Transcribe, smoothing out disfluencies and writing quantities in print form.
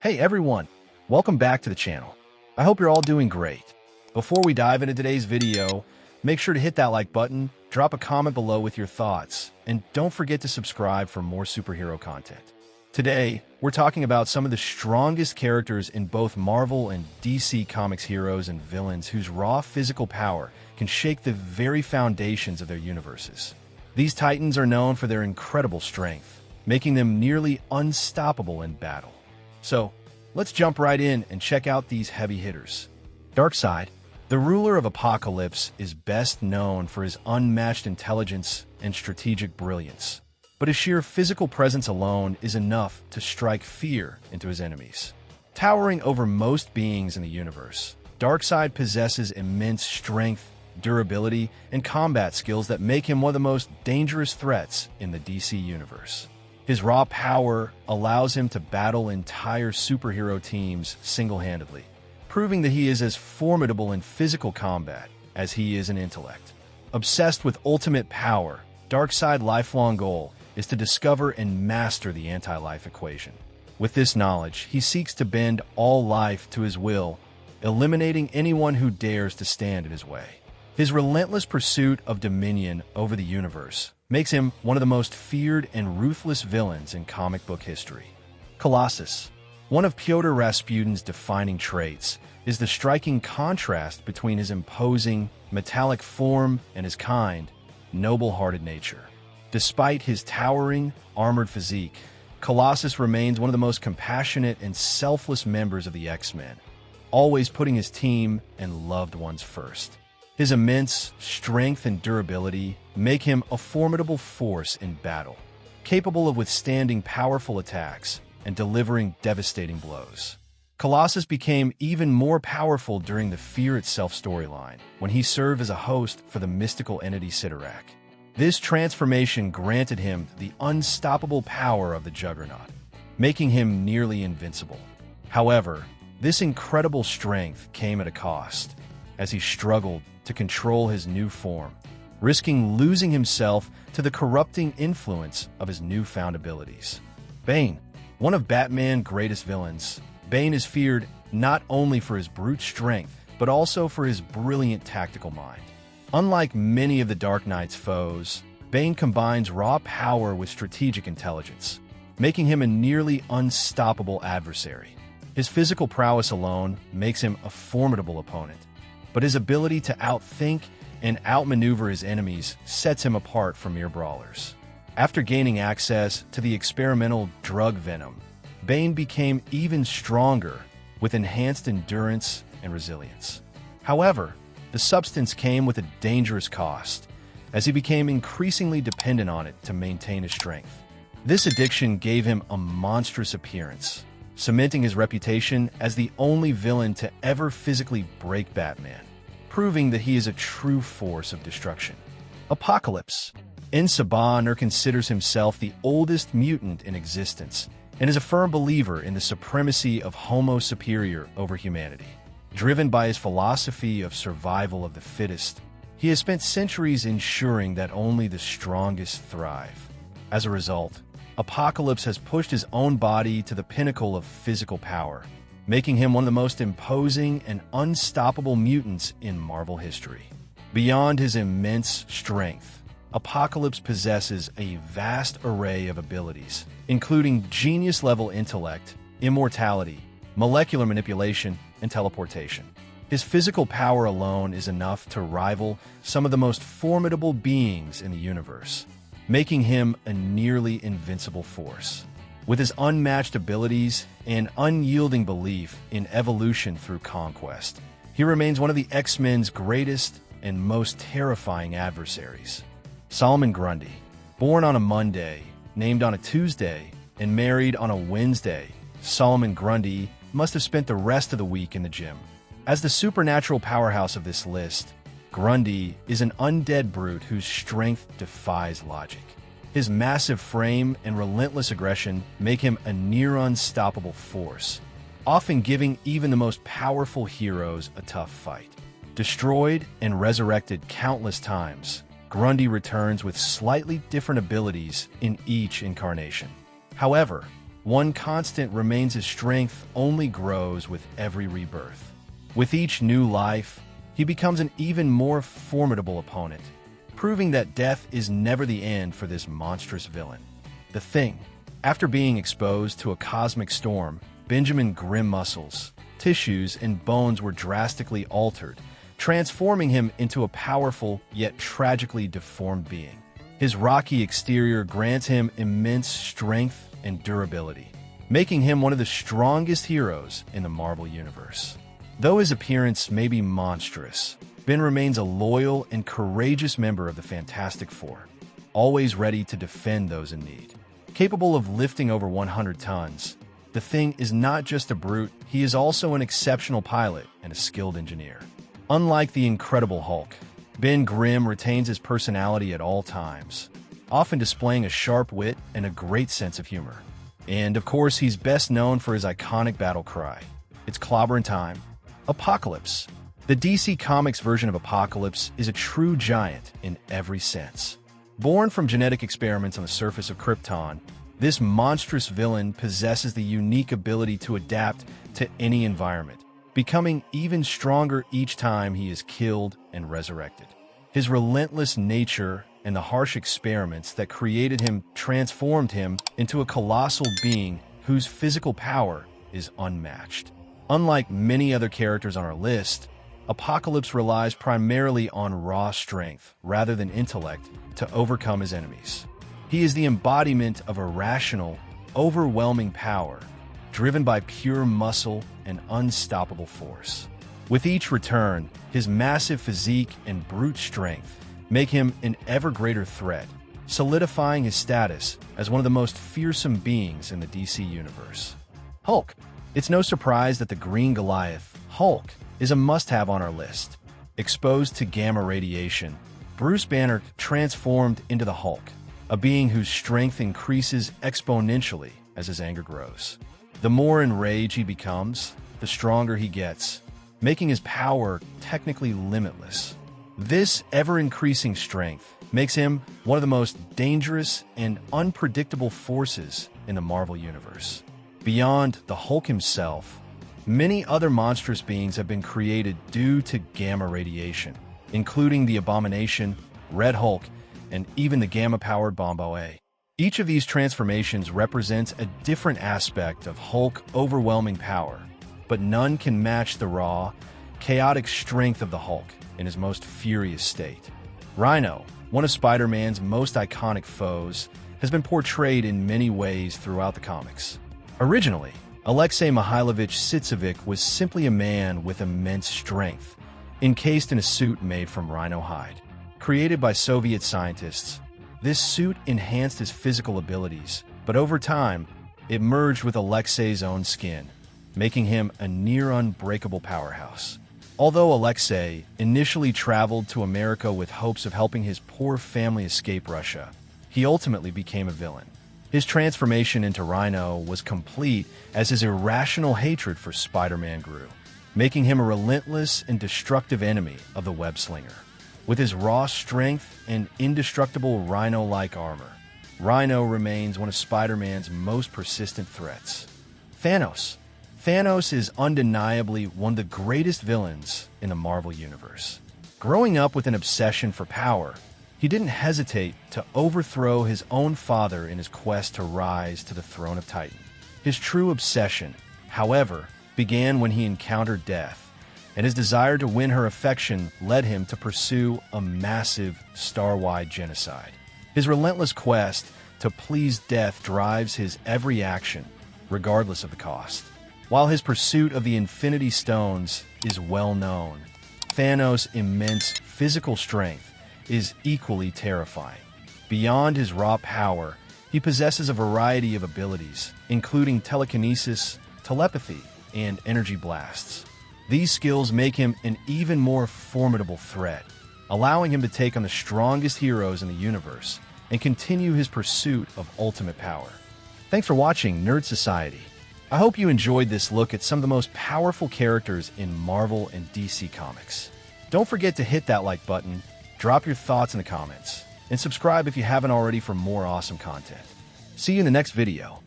Hey everyone, welcome back to the channel. I hope you're all doing great. Before we dive into today's video, make sure to hit that like button, drop a comment below with your thoughts, and don't forget to subscribe for more superhero content. Today, we're talking about some of the strongest characters in both Marvel and DC Comics heroes and villains whose raw physical power can shake the very foundations of their universes. These titans are known for their incredible strength, making them nearly unstoppable in battle. So, let's jump right in and check out these heavy hitters. Darkseid, the ruler of Apocalypse, is best known for his unmatched intelligence and strategic brilliance. But his sheer physical presence alone is enough to strike fear into his enemies. Towering over most beings in the universe, Darkseid possesses immense strength, durability, and combat skills that make him one of the most dangerous threats in the DC universe. His raw power allows him to battle entire superhero teams single-handedly, proving that he is as formidable in physical combat as he is in intellect. Obsessed with ultimate power, Darkseid's lifelong goal is to discover and master the anti-life equation. With this knowledge, he seeks to bend all life to his will, eliminating anyone who dares to stand in his way. His relentless pursuit of dominion over the universe makes him one of the most feared and ruthless villains in comic book history. Colossus, one of Pyotr Rasputin's defining traits, is the striking contrast between his imposing, metallic form and his kind, noble-hearted nature. Despite his towering, armored physique, Colossus remains one of the most compassionate and selfless members of the X-Men, always putting his team and loved ones first. His immense strength and durability make him a formidable force in battle, capable of withstanding powerful attacks and delivering devastating blows. Colossus became even more powerful during the Fear Itself storyline, when he served as a host for the mystical entity Sidorak. This transformation granted him the unstoppable power of the Juggernaut, making him nearly invincible. However, this incredible strength came at a cost, as he struggled to control his new form, risking losing himself to the corrupting influence of his newfound abilities. Bane, one of Batman's greatest villains, Bane is feared not only for his brute strength, but also for his brilliant tactical mind. Unlike many of the Dark Knight's foes, Bane combines raw power with strategic intelligence, making him a nearly unstoppable adversary. His physical prowess alone makes him a formidable opponent, but his ability to outthink and outmaneuver his enemies sets him apart from mere brawlers. After gaining access to the experimental drug Venom, Bane became even stronger with enhanced endurance and resilience. However, the substance came with a dangerous cost, as he became increasingly dependent on it to maintain his strength. This addiction gave him a monstrous appearance, cementing his reputation as the only villain to ever physically break Batman, proving that he is a true force of destruction. Apocalypse. Saban considers himself the oldest mutant in existence and is a firm believer in the supremacy of Homo superior over humanity. Driven by his philosophy of survival of the fittest, he has spent centuries ensuring that only the strongest thrive. As a result, Apocalypse has pushed his own body to the pinnacle of physical power, making him one of the most imposing and unstoppable mutants in Marvel history. Beyond his immense strength, Apocalypse possesses a vast array of abilities, including genius-level intellect, immortality, molecular manipulation, and teleportation. His physical power alone is enough to rival some of the most formidable beings in the universe, making him a nearly invincible force. With his unmatched abilities and unyielding belief in evolution through conquest, he remains one of the X-Men's greatest and most terrifying adversaries. Solomon Grundy, born on a Monday, named on a Tuesday, and married on a Wednesday, Solomon Grundy must have spent the rest of the week in the gym. As the supernatural powerhouse of this list, Grundy is an undead brute whose strength defies logic. His massive frame and relentless aggression make him a near-unstoppable force, often giving even the most powerful heroes a tough fight. Destroyed and resurrected countless times, Grundy returns with slightly different abilities in each incarnation. However, one constant remains: his strength only grows with every rebirth. With each new life, he becomes an even more formidable opponent, proving that death is never the end for this monstrous villain. The Thing. After being exposed to a cosmic storm, Benjamin Grimm muscles, tissues, and bones were drastically altered, transforming him into a powerful yet tragically deformed being. His rocky exterior grants him immense strength and durability, making him one of the strongest heroes in the Marvel Universe. Though his appearance may be monstrous, Ben remains a loyal and courageous member of the Fantastic Four, always ready to defend those in need. Capable of lifting over 100 tons, the Thing is not just a brute, he is also an exceptional pilot and a skilled engineer. Unlike the Incredible Hulk, Ben Grimm retains his personality at all times, often displaying a sharp wit and a great sense of humor. And of course, he's best known for his iconic battle cry. It's clobberin' time. Apocalypse. The DC Comics version of Apocalypse is a true giant in every sense. Born from genetic experiments on the surface of Krypton, this monstrous villain possesses the unique ability to adapt to any environment, becoming even stronger each time he is killed and resurrected. His relentless nature and the harsh experiments that created him transformed him into a colossal being whose physical power is unmatched. Unlike many other characters on our list, Apocalypse relies primarily on raw strength rather than intellect to overcome his enemies. He is the embodiment of irrational, overwhelming power, driven by pure muscle and unstoppable force. With each return, his massive physique and brute strength make him an ever greater threat, solidifying his status as one of the most fearsome beings in the DC Universe. Hulk. It's no surprise that the Green Goliath, Hulk, is a must-have on our list. Exposed to gamma radiation, Bruce Banner transformed into the Hulk, a being whose strength increases exponentially as his anger grows. The more enraged he becomes, the stronger he gets, making his power technically limitless. This ever-increasing strength makes him one of the most dangerous and unpredictable forces in the Marvel Universe. Beyond the Hulk himself, many other monstrous beings have been created due to gamma radiation, including the Abomination, Red Hulk, and even the gamma-powered Bombo-A. Each of these transformations represents a different aspect of Hulk's overwhelming power, but none can match the raw, chaotic strength of the Hulk in his most furious state. Rhino, one of Spider-Man's most iconic foes, has been portrayed in many ways throughout the comics. Originally, Alexei Mihailovich Sitzevich was simply a man with immense strength, encased in a suit made from rhino hide. Created by Soviet scientists, this suit enhanced his physical abilities, but over time, it merged with Alexei's own skin, making him a near-unbreakable powerhouse. Although Alexei initially traveled to America with hopes of helping his poor family escape Russia, he ultimately became a villain. His transformation into Rhino was complete as his irrational hatred for Spider-Man grew, making him a relentless and destructive enemy of the web-slinger. With his raw strength and indestructible Rhino-like armor, Rhino remains one of Spider-Man's most persistent threats. Thanos. Thanos is undeniably one of the greatest villains in the Marvel Universe. Growing up with an obsession for power, he didn't hesitate to overthrow his own father in his quest to rise to the throne of Titan. His true obsession, however, began when he encountered death, and his desire to win her affection led him to pursue a massive, star-wide genocide. His relentless quest to please death drives his every action, regardless of the cost. While his pursuit of the Infinity Stones is well known, Thanos' immense physical strength is equally terrifying. Beyond his raw power, he possesses a variety of abilities, including telekinesis, telepathy, and energy blasts. These skills make him an even more formidable threat, allowing him to take on the strongest heroes in the universe and continue his pursuit of ultimate power. Thanks for watching Nerd Society. I hope you enjoyed this look at some of the most powerful characters in Marvel and DC Comics. Don't forget to hit that like button, drop your thoughts in the comments, and subscribe if you haven't already for more awesome content. See you in the next video.